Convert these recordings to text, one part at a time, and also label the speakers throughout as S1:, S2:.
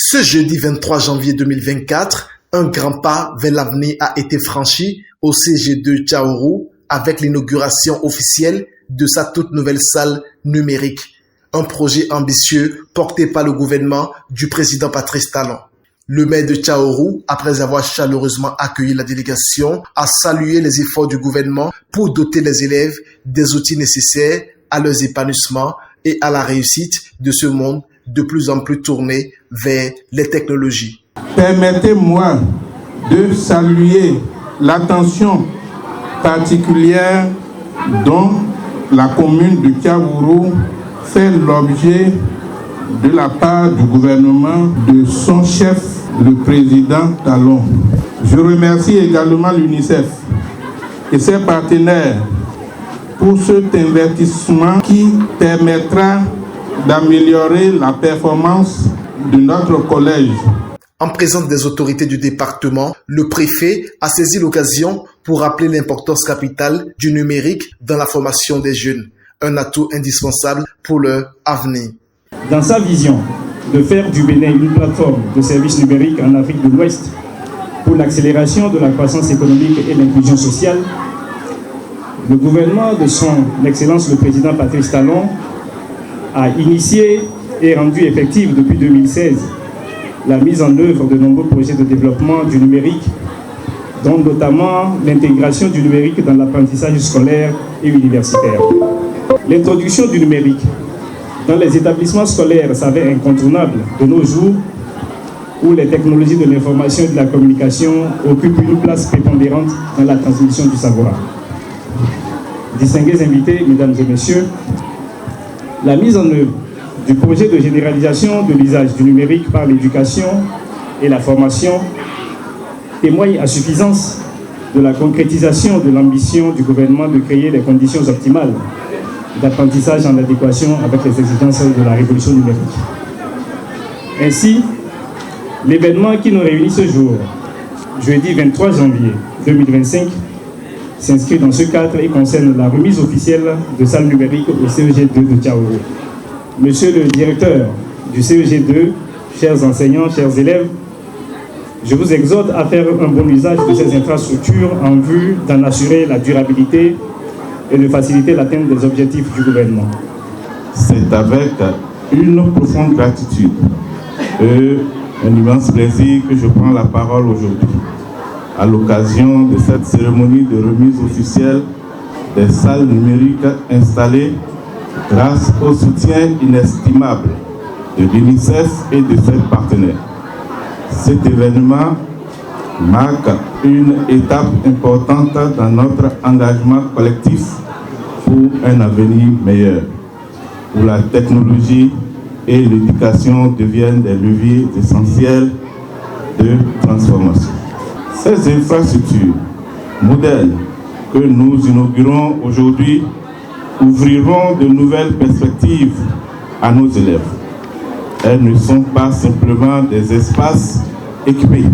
S1: Ce jeudi 23 janvier 2024, un grand pas vers l'avenir a été franchi au CG2 Tchaourou avec l'inauguration officielle de sa toute nouvelle salle numérique. Un projet ambitieux porté par le gouvernement du président Patrice Talon. Le maire de Tchaourou, après avoir chaleureusement accueilli la délégation, a salué les efforts du gouvernement pour doter les élèves des outils nécessaires à leur épanouissement et à la réussite de ce monde de plus en plus tourné vers les technologies.
S2: Permettez-moi de saluer l'attention particulière dont la commune de Tchaourou fait l'objet de la part du gouvernement de son chef, le président Talon. Je remercie également l'UNICEF et ses partenaires pour cet investissement qui permettra d'améliorer la performance de notre collège.
S1: En présence des autorités du département, le préfet a saisi l'occasion pour rappeler l'importance capitale du numérique dans la formation des jeunes, un atout indispensable pour leur avenir.
S3: Dans sa vision de faire du Bénin une plateforme de services numériques en Afrique de l'Ouest pour l'accélération de la croissance économique et l'inclusion sociale, le gouvernement de son Excellence le Président Patrice Talon a initié et rendu effective depuis 2016 la mise en œuvre de nombreux projets de développement du numérique, dont notamment l'intégration du numérique dans l'apprentissage scolaire et universitaire. L'introduction du numérique dans les établissements scolaires s'avère incontournable de nos jours, où les technologies de l'information et de la communication occupent une place prépondérante dans la transmission du savoir. Distingués invités, mesdames et messieurs, la mise en œuvre du projet de généralisation de l'usage du numérique par l'éducation et la formation témoigne à suffisance de la concrétisation de l'ambition du gouvernement de créer les conditions optimales d'apprentissage en adéquation avec les exigences de la révolution numérique. Ainsi, l'événement qui nous réunit ce jour, jeudi 23 janvier 2025, s'inscrit dans ce cadre et concerne la remise officielle de salles numériques au CEG2 de Tchaourou. Monsieur le directeur du CEG2, chers enseignants, chers élèves, je vous exhorte à faire un bon usage de ces infrastructures en vue d'en assurer la durabilité et de faciliter l'atteinte des objectifs du gouvernement.
S2: C'est avec une profonde gratitude et un immense plaisir que je prends la parole aujourd'hui à l'occasion de cette cérémonie de remise officielle des salles numériques installées grâce au soutien inestimable de l'UNICEF et de ses partenaires. Cet événement marque une étape importante dans notre engagement collectif pour un avenir meilleur, où la technologie et l'éducation deviennent des leviers essentiels de transformation. Ces infrastructures modernes que nous inaugurons aujourd'hui ouvriront de nouvelles perspectives à nos élèves. Elles ne sont pas simplement des espaces équipés.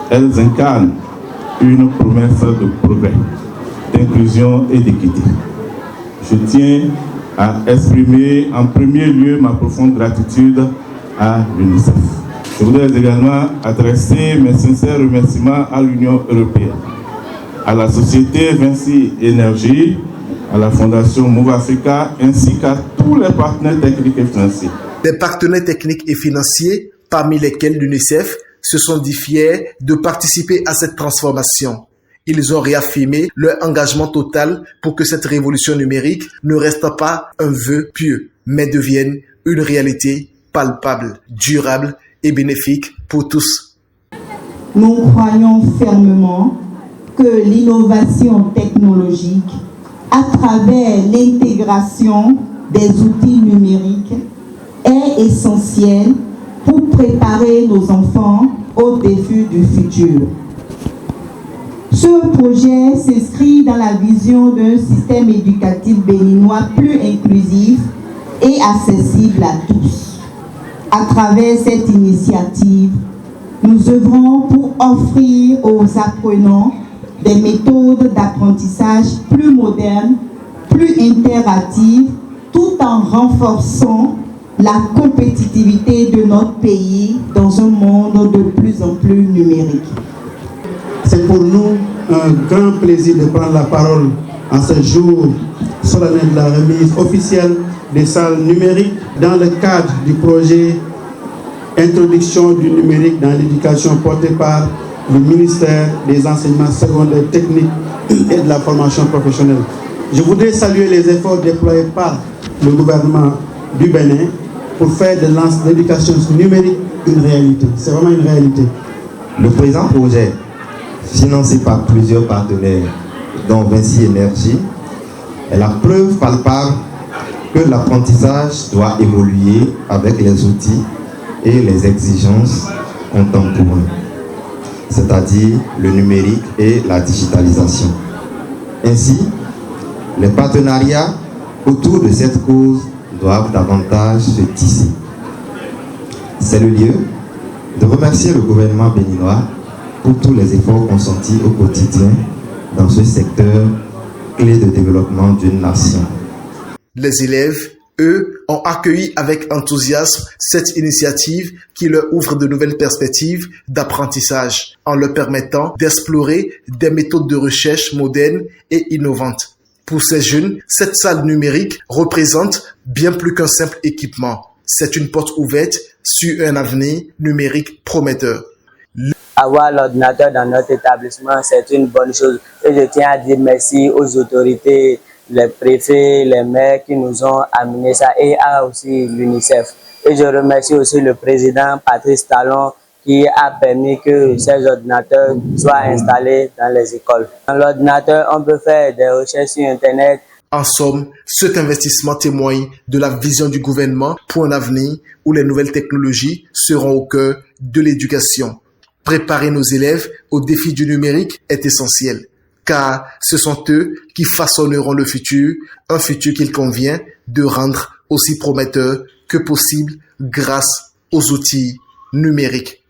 S2: Elles incarnent une promesse de progrès, d'inclusion et d'équité. Je tiens à exprimer en premier lieu ma profonde gratitude à l'UNICEF. Je voudrais également adresser mes sincères remerciements à l'Union européenne, à la société Vinci Énergie, à la Fondation Move Africa, ainsi qu'à tous les partenaires techniques et financiers.
S1: Des partenaires techniques et financiers, parmi lesquels l'UNICEF, se sont dit fiers de participer à cette transformation. Ils ont réaffirmé leur engagement total pour que cette révolution numérique ne reste pas un vœu pieux, mais devienne une réalité palpable, durable et bénéfique pour tous.
S4: Nous croyons fermement que l'innovation technologique, à travers l'intégration des outils numériques, est essentielle pour préparer nos enfants aux défis du futur. Ce projet s'inscrit dans la vision d'un système éducatif béninois plus inclusif et accessible à tous. À travers cette initiative, nous œuvrons pour offrir aux apprenants des méthodes d'apprentissage plus modernes, plus interactives, tout en renforçant la compétitivité de notre pays dans un monde de plus en plus numérique.
S5: C'est pour nous un grand plaisir de prendre la parole en ce jour solennel de la remise officielle des salles numériques dans le cadre du projet Introduction du numérique dans l'éducation porté par le ministère des Enseignements secondaires techniques et de la formation professionnelle. Je voudrais saluer les efforts déployés par le gouvernement du Bénin pour faire de l'éducation numérique une réalité. C'est vraiment une réalité.
S6: Le présent projet, financé par plusieurs partenaires, dont Vinci Énergie, est la preuve palpable que l'apprentissage doit évoluer avec les outils et les exigences contemporaines, c'est-à-dire le numérique et la digitalisation. Ainsi, les partenariats autour de cette cause doivent davantage se tisser. C'est le lieu de remercier le gouvernement béninois pour tous les efforts consentis au quotidien dans ce secteur clé de développement d'une nation.
S1: Les élèves, eux, ont accueilli avec enthousiasme cette initiative qui leur ouvre de nouvelles perspectives d'apprentissage en leur permettant d'explorer des méthodes de recherche modernes et innovantes. Pour ces jeunes, cette salle numérique représente bien plus qu'un simple équipement. C'est une porte ouverte sur un avenir numérique prometteur.
S7: Avoir l'ordinateur dans notre établissement, c'est une bonne chose. Et je tiens à dire merci aux autorités, les préfets, les maires qui nous ont amené ça et aussi l'UNICEF. Et je remercie aussi le président Patrice Talon qui a permis que ces ordinateurs soient installés dans les écoles. Dans l'ordinateur, on peut faire des recherches sur Internet.
S1: En somme, cet investissement témoigne de la vision du gouvernement pour un avenir où les nouvelles technologies seront au cœur de l'éducation. Préparer nos élèves aux défis du numérique est essentiel, car ce sont eux qui façonneront le futur, un futur qu'il convient de rendre aussi prometteur que possible grâce aux outils numériques.